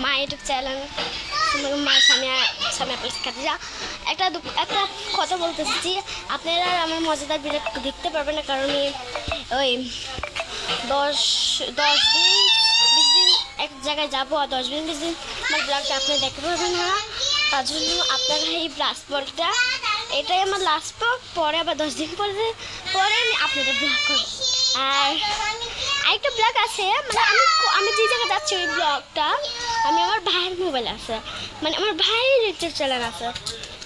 My YouTube channel মা Samia plus Khadija. একটা কথা বলতেছি, আপনারা আমার মজাদার ভিডিও দেখতে পারবেন না, কারণ ওই 10 দিন 20 দিন এক জায়গায় যাবো, আর 10 দিন 20 দিন আমার ব্লগটা আপনারা দেখতে পারবেন না। তার জন্য আপনারা এই লাস্ট ব্লগটা, এটাই আমার লাস্ট ব্লগ। পরে আবার 10 দিন পরে আমি আপনাদের ব্লগ করবো। আর আরেকটা ব্লগ আছে, মানে আমি যে জায়গায় যাচ্ছি ওই ব্লগটা আমি আমার ভাইয়ের মোবাইল আছে, মানে আমার ভাইয়ের ইউটিউব চ্যানেল আছে,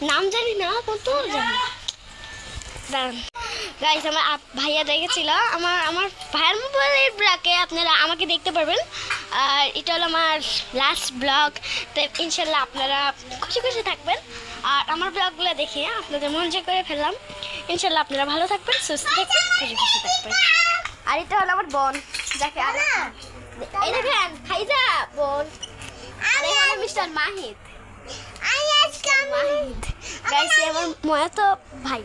নাম জানি না কিন্তু জানি। গাইস আমার ভাইয়া দেখেছিল আমার ভাইয়ের মোবাইলের ব্লগে, আপনারা আমাকে দেখতে পারবেন। আর এটা হলো আমার লাস্ট ব্লগ, তো ইনশাল্লাহ আপনারা খুশি খুশি থাকবেন। আর আমার ব্লগগুলো দেখে আপনাদের মন জয় করে ফেললাম। ইনশাল্লাহ আপনারা ভালো থাকবেন, সুস্থ থাকবেন, খুশি খুশি থাকবেন। আর এটা হলো আমার বোন, যাকে এই দেখেন খাইজা বোন, আর এই হলো মিস্টার মাহিদ। গাইস আমার ময়া তো ভাই।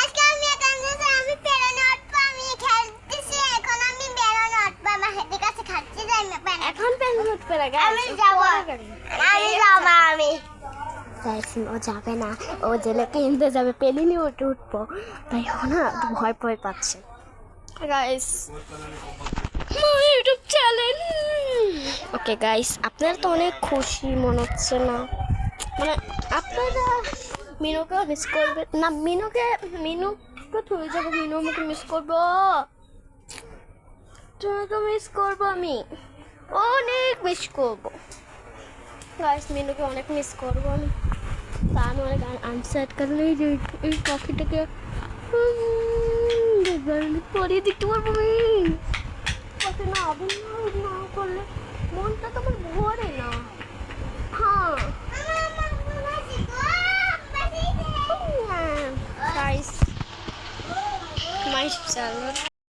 আজকে আমি আমি পেরোনো উঠবো, আমি খেলতেছি, এখন আমি বেরোনো উঠবো, মাহিদের কাছে খাচ্ছি যাই না পেন। এখন পেন উঠবে না গাইস, আমি যাবো আমি গাইস ও যাবে না, ও জেলে কিনতে যাবে, পেলি নিয়ে উঠবো, তাই না ভয় পাচ্ছে। Guys YouTube channel. Okay guys আপনারা তো অনেক খুশি মনে হচ্ছে না, মানে আপনারা মিনুকে মিস করবে না, মিনুকে থুয়ে যাবো, মিনু আমাকে মিস করবো, তোমাকে মিস করবো, আমি অনেক মিস করবো গাইস, মিনুকে অনেক মিস করবো আমি। তা আমি অনেক আনসার কারণ এই পাখিটাকে পরিয়ে দিতে পারবো আমি। পাখি না না করলে মনটা তো আমার ভরে না। হ্যাঁ গাইস মাই চ্যানেল